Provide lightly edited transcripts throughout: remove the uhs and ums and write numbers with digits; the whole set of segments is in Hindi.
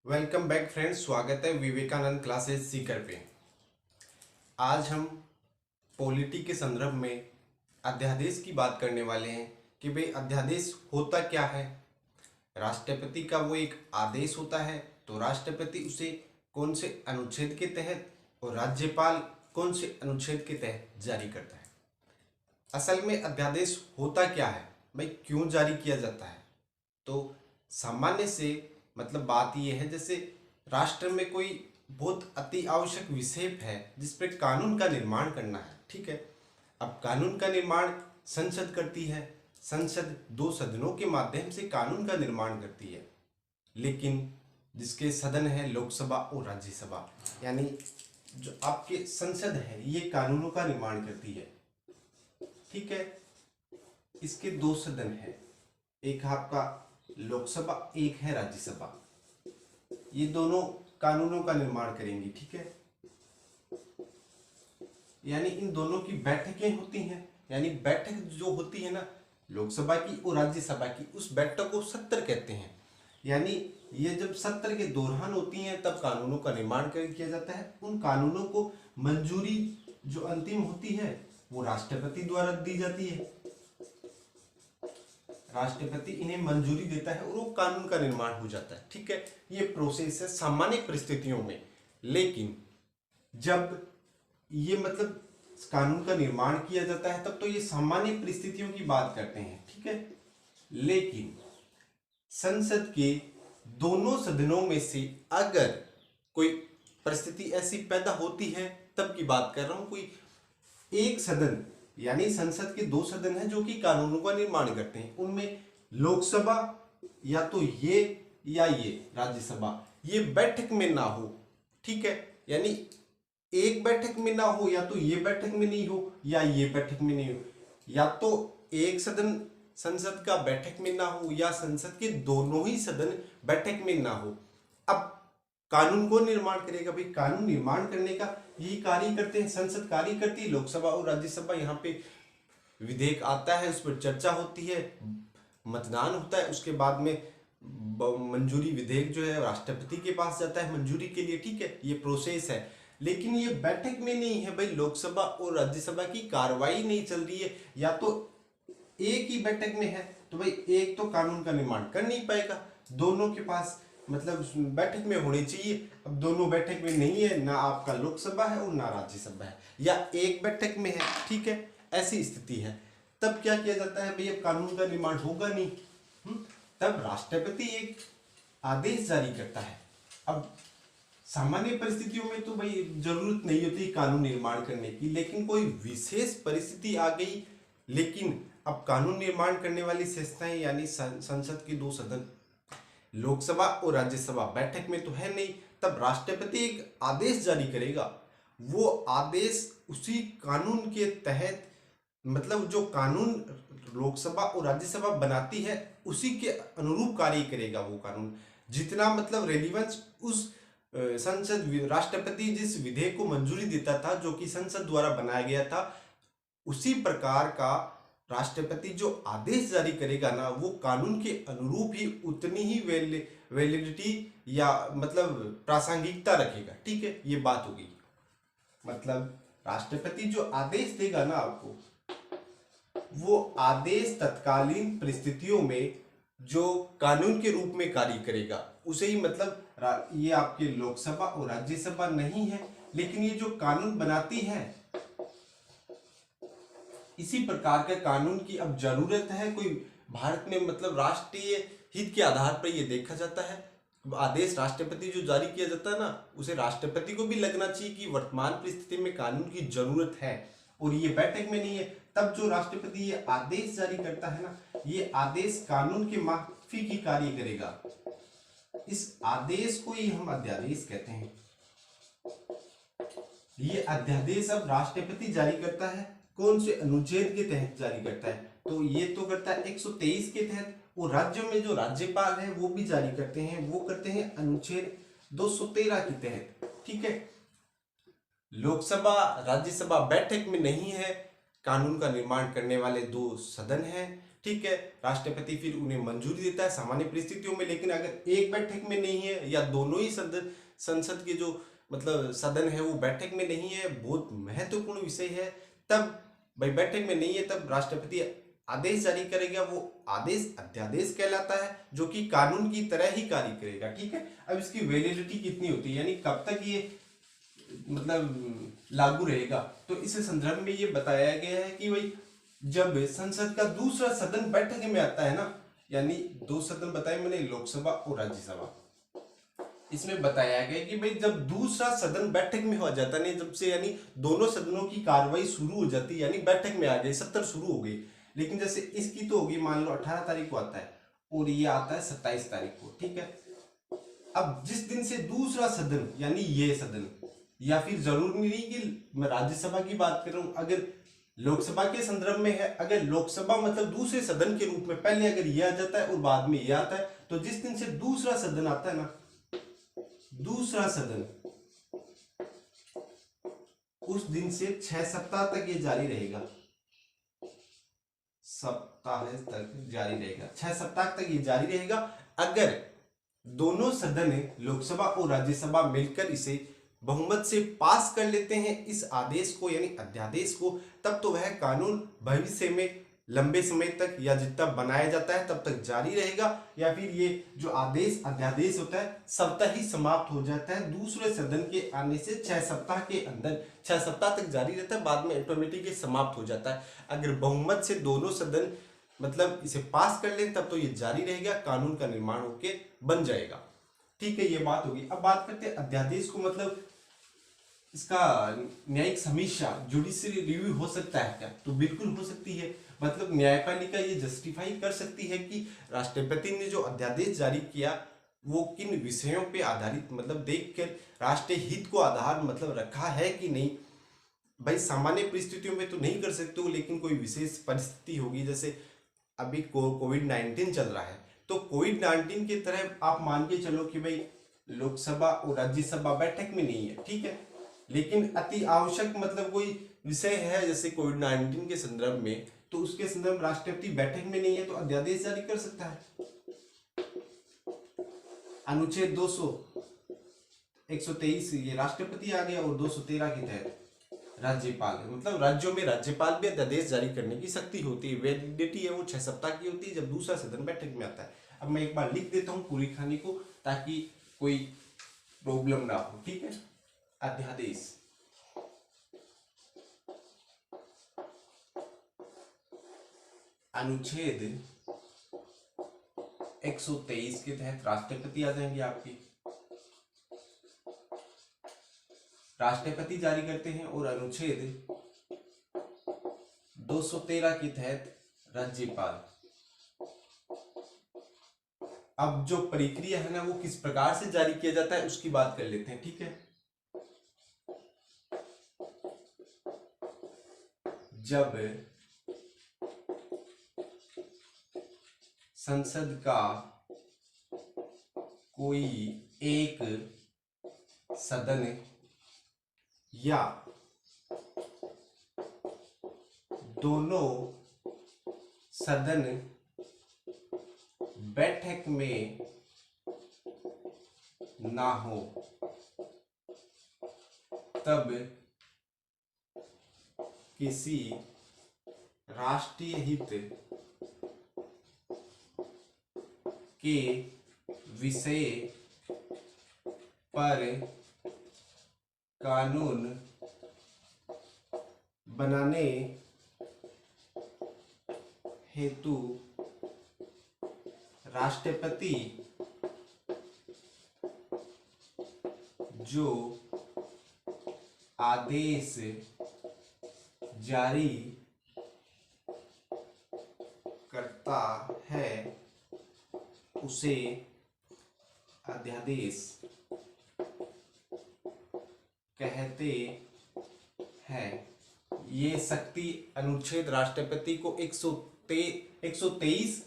वेलकम बैक फ्रेंड्स, स्वागत है विवेकानंद क्लासेस सीकर पे। आज हम पॉलिटी के संदर्भ में अध्यादेश की बात करने वाले हैं कि भाई अध्यादेश होता क्या है। राष्ट्रपति का वो एक आदेश होता है, तो राष्ट्रपति उसे कौन से अनुच्छेद के तहत और राज्यपाल कौन से अनुच्छेद के तहत जारी करता है। असल में अध्यादेश होता क्या है, भाई क्यों जारी किया जाता है। तो सामान्य से मतलब बात यह है, जैसे राष्ट्र में कोई बहुत अति आवश्यक विषय है जिस पर कानून का निर्माण करना है, ठीक है। अब कानून का निर्माण संसद करती है। संसद दो सदनों के माध्यम से कानून का निर्माण करती है, लेकिन जिसके सदन है लोकसभा और राज्यसभा, यानी जो आपके संसद है ये कानूनों का निर्माण करती है, ठीक है। इसके दो सदन है, एक आपका लोकसभा, एक है राज्यसभा। ये दोनों कानूनों का निर्माण करेंगी, ठीक है। यानी इन दोनों की बैठकें होती हैं, यानी बैठक जो होती है ना लोकसभा की और राज्यसभा की, उस बैठक को सत्र कहते हैं। यानी ये जब सत्र के दौरान होती हैं तब कानूनों का निर्माण किया जाता है। उन कानूनों को मंजूरी जो अंतिम होती है वो राष्ट्रपति द्वारा दी जाती है। राष्ट्रपति इन्हें मंजूरी देता है और वो कानून का निर्माण हो जाता है, ठीक है। ये प्रोसेस है सामान्य परिस्थितियों में। लेकिन जब ये मतलब कानून का निर्माण किया जाता है तब तो ये सामान्य परिस्थितियों की बात करते हैं, ठीक है। लेकिन संसद के दोनों सदनों में से अगर कोई परिस्थिति ऐसी पैदा होती है तब की बात कर रहा हूं। कोई एक सदन, यानी संसद के दो सदन हैं जो कि कानूनों का निर्माण करते हैं, उनमें लोकसभा या तो ये या ये राज्यसभा ये बैठक में ना हो, ठीक है। यानी एक बैठक में ना हो, या तो ये बैठक में नहीं हो या ये बैठक में नहीं हो, या तो एक सदन संसद का बैठक में ना हो या संसद के दोनों ही सदन बैठक में ना हो। अब कानून कौन निर्माण करेगा, भाई कानून निर्माण करने का यही कार्य करते हैं, संसद कार्य करती है। लोकसभा और राज्यसभा यहाँ पे विधेयक आता है, उस पर चर्चा होती है, मतदान होता है, उसके बाद में मंजूरी विधेयक जो है राष्ट्रपति के पास जाता है मंजूरी के लिए, ठीक है। ये प्रोसेस है, लेकिन ये बैठक में नहीं है भाई। लोकसभा और राज्यसभा की कार्रवाई नहीं चल रही है, या तो एक ही बैठक में है तो भाई एक तो कानून का निर्माण कर नहीं पाएगा, दोनों के पास मतलब बैठक में होनी चाहिए। अब दोनों बैठक में नहीं है, ना आपका लोकसभा है और ना राज्यसभा है, या एक बैठक में है, ठीक है। ऐसी स्थिति है, तब क्या किया जाता है भाई, अब कानून का निर्माण होगा नहीं, तब राष्ट्रपति एक आदेश जारी करता है। अब सामान्य परिस्थितियों में तो भाई जरूरत नहीं होती कानून निर्माण करने की, लेकिन कोई विशेष परिस्थिति आ गई, लेकिन अब कानून निर्माण करने वाली संस्थाएं यानी संसद के दो सदन लोकसभा और राज्यसभा बैठक में तो है नहीं, तब राष्ट्रपति एक आदेश जारी करेगा। वो आदेश उसी कानून के तहत, मतलब जो कानून लोकसभा और राज्यसभा बनाती है उसी के अनुरूप कार्य करेगा। वो कानून जितना मतलब रेलिवेंस उस संसद राष्ट्रपति जिस विधेयक को मंजूरी देता था जो कि संसद द्वारा बनाया गया था, उसी प्रकार का राष्ट्रपति जो आदेश जारी करेगा ना वो कानून के अनुरूप ही उतनी ही वैलिडिटी या मतलब प्रासंगिकता रखेगा, ठीक है। ये बात होगी, मतलब राष्ट्रपति जो आदेश देगा ना आपको, वो आदेश तत्कालीन परिस्थितियों में जो कानून के रूप में कार्य करेगा उसे ही, मतलब ये आपके लोकसभा और राज्यसभा नहीं है, लेकिन ये जो कानून बनाती है इसी प्रकार के कानून की अब जरूरत है। कोई भारत में मतलब राष्ट्रीय हित के आधार पर ये देखा जाता है, आदेश राष्ट्रपति जो जारी किया जाता है ना उसे राष्ट्रपति को भी लगना चाहिए कि वर्तमान परिस्थिति में कानून की जरूरत है और ये बैठक में नहीं है। तब जो राष्ट्रपति ये आदेश जारी करता है ना, ये आदेश कानून के माफी की कार्य करेगा। इस आदेश को ही हम अध्यादेश कहते हैं। ये अध्यादेश अब राष्ट्रपति जारी करता है, कौन से अनुच्छेद के तहत जारी करता है, तो ये तो करता है 123 के तहत, और राज्यों में जो राज्यपाल है वो भी जारी करते हैं, वो करते हैं अनुच्छेद 213 के तहत, ठीक है। लोकसभा राज्यसभा बैठक में नहीं है, कानून का निर्माण करने वाले दो सदन हैं, ठीक है, राष्ट्रपति फिर उन्हें मंजूरी देता है सामान्य परिस्थितियों में। लेकिन अगर एक बैठक में नहीं है या दोनों ही संसद के जो मतलब सदन है वो बैठक में नहीं है, बहुत महत्वपूर्ण विषय है, तब भाई बैठक में नहीं है तब राष्ट्रपति आदेश जारी करेगा। वो आदेश अध्यादेश कहलाता है, जो कि कानून की तरह ही कार्य करेगा। ठीक है, अब इसकी वैलिडिटी कितनी होती है, यानी कब तक ये मतलब लागू रहेगा, तो इस संदर्भ में ये बताया गया है कि भाई जब संसद का दूसरा सदन बैठक में आता है ना, यानी दो सदन बताए मैंने, लोकसभा और राज्यसभा, इसमें बताया गया कि भाई जब दूसरा सदन बैठक में हो जाता है, जब से यानी दोनों सदनों की कार्रवाई शुरू हो जाती है, यानी बैठक में आ गई, सत्र शुरू हो गई। लेकिन जैसे इसकी तो होगी, मान लो 18 तारीख को आता है और ये आता है 27 तारीख को। ठीक है, अब जिस दिन से दूसरा सदन यानी ये सदन, या फिर जरूरी नहीं कि मैं राज्यसभा की बात कर रहा हूं, अगर लोकसभा के संदर्भ में है, अगर लोकसभा मतलब दूसरे सदन के रूप में पहले अगर ये आ जाता है और बाद में ये आता है, तो जिस दिन से दूसरा सदन आता है ना, दूसरा सदन, उस दिन से 6 सप्ताह तक ये जारी रहेगा, सप्ताह तक जारी रहेगा, 6 सप्ताह तक ये जारी रहेगा। अगर दोनों सदन लोकसभा और राज्यसभा मिलकर इसे बहुमत से पास कर लेते हैं इस आदेश को यानी अध्यादेश को, तब तो वह कानून भविष्य में लंबे समय तक या जितना बनाया जाता है तब तक जारी रहेगा, या फिर ये जो आदेश अध्यादेश होता है स्वतः ही समाप्त हो जाता है दूसरे सदन के आने से 6 सप्ताह के अंदर। 6 सप्ताह तक जारी रहता है, बाद में ऑटोमेटिकली समाप्त हो जाता है। अगर बहुमत से दोनों सदन मतलब इसे पास कर लें तब तो ये जारी रहेगा, कानून का निर्माण होके बन जाएगा। ठीक है, ये बात होगी। अब बात करते हैं अध्यादेश को, मतलब इसका न्यायिक समीक्षा जुडिशियल रिव्यू हो सकता है क्या, तो बिल्कुल हो सकती है। मतलब न्यायपालिका ये जस्टिफाई कर सकती है कि राष्ट्रपति ने जो अध्यादेश जारी किया वो किन विषयों पे आधारित, मतलब देखकर राष्ट्रीय हित को आधार मतलब रखा है कि नहीं। भाई सामान्य परिस्थितियों में तो नहीं कर सकते हो, लेकिन कोई विशेष परिस्थिति होगी, जैसे अभी कोविड-19 चल रहा है, तो कोविड-19 की तरह आप मान के चलो कि भाई लोकसभा और राज्यसभा बैठक में नहीं है, ठीक है, लेकिन अति आवश्यक मतलब कोई विषय है जैसे कोविड-19 के संदर्भ में, तो उसके संदर्भ में राष्ट्रपति बैठक में नहीं है तो अध्यादेश जारी कर सकता है। अनुच्छेद 123 ये राष्ट्रपति आ गया, और 213 के तहत राज्यपाल है, मतलब राज्यों में राज्यपाल भी अध्यादेश जारी करने की शक्ति होती है। वैलिडिटी है वो 6 सप्ताह की होती है जब दूसरा सदन बैठक में आता है। अब मैं एक बार लिख देता हूँ पूरी कहानी को ताकि कोई प्रॉब्लम ना हो। ठीक है, अध्यादेश अनुच्छेद 123 के तहत राष्ट्रपति आ जाएंगे, आपके राष्ट्रपति जारी करते हैं, और अनुच्छेद 213 के तहत राज्यपाल। अब जो प्रक्रिया है ना वो किस प्रकार से जारी किया जाता है उसकी बात कर लेते हैं। ठीक है, जब संसद का कोई एक सदन या दोनों सदन बैठक में ना हो तब किसी राष्ट्रीय हित के विषय पर कानून बनाने हेतु राष्ट्रपति जो आदेश जारी करता है उसे अध्यादेश कहते हैं। ये शक्ति अनुच्छेद राष्ट्रपति को 123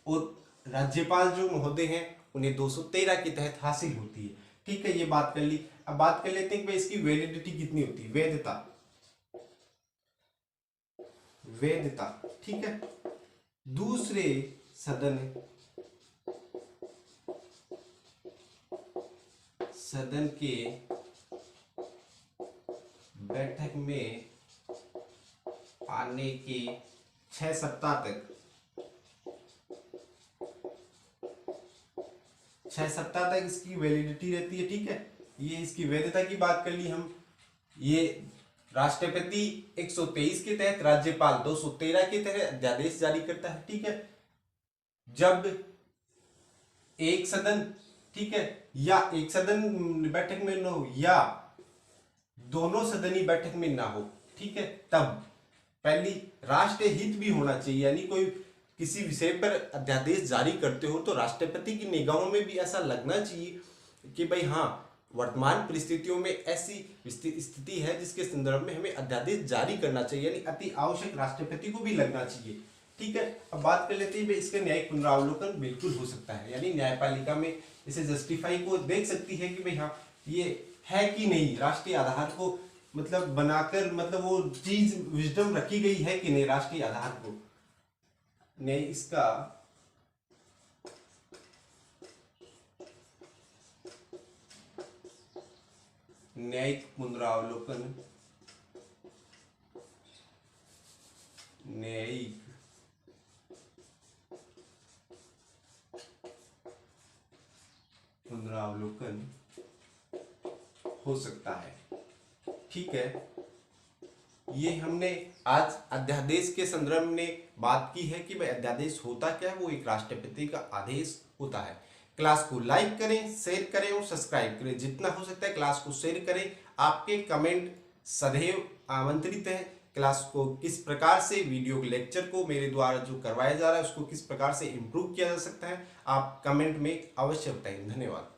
और राज्यपाल जो महोदय हैं उन्हें 213 के तहत हासिल होती है। ठीक है, ये बात कर ली। अब बात कर लेते हैं कि इसकी वैलिडिटी कितनी होती है, वैधता। वैधता, ठीक है, दूसरे सदन के बैठक में आने के 6 सप्ताह तक 6 सप्ताह तक इसकी वैलिडिटी रहती है। ठीक है, ये इसकी वैधता की बात कर ली हम। ये राष्ट्रपति 123 के तहत, राज्यपाल 213 के तहत अध्यादेश जारी करता है। ठीक है, जब एक सदन, ठीक है, या एक सदन बैठक में न हो या दोनों सदनी बैठक में ना हो, ठीक है, तब पहली राष्ट्रीय हित भी होना चाहिए, यानी कोई किसी विषय पर अध्यादेश जारी करते हो तो राष्ट्रपति की निगाहों में भी ऐसा लगना चाहिए कि भाई हाँ, वर्तमान परिस्थितियों में ऐसी स्थिति है जिसके संदर्भ में हमें अध्यादेश जारी करना चाहिए, यानी अति आवश्यक राष्ट्रपति को भी लगना चाहिए। ठीक है, अब बात कर लेते हैं इसका न्यायिक पुनरावलोकन बिल्कुल हो सकता है, यानी न्यायपालिका में इसे जस्टिफाई को देख सकती है कि भाई हाँ, ये है कि नहीं, राष्ट्रीय आधार को मतलब बनाकर, मतलब वो चीज विजडम रखी गई है कि नहीं राष्ट्रीय आधार को। नहीं, इसका न्यायिक पुनरावलोकन, न्यायिक पुनरावलोकन हो सकता है। ठीक है, ये हमने आज अध्यादेश के संदर्भ में बात की है कि भाई अध्यादेश होता क्या है। वो एक राष्ट्रपति का आदेश होता है। क्लास को लाइक करें, शेयर करें और सब्सक्राइब करें, जितना हो सकता है क्लास को शेयर करें। आपके कमेंट सदैव आमंत्रित है। क्लास को किस प्रकार से, वीडियो लेक्चर को मेरे द्वारा जो करवाया जा रहा है उसको किस प्रकार से इम्प्रूव किया जा सकता है, आप कमेंट में अवश्य बताएं। धन्यवाद।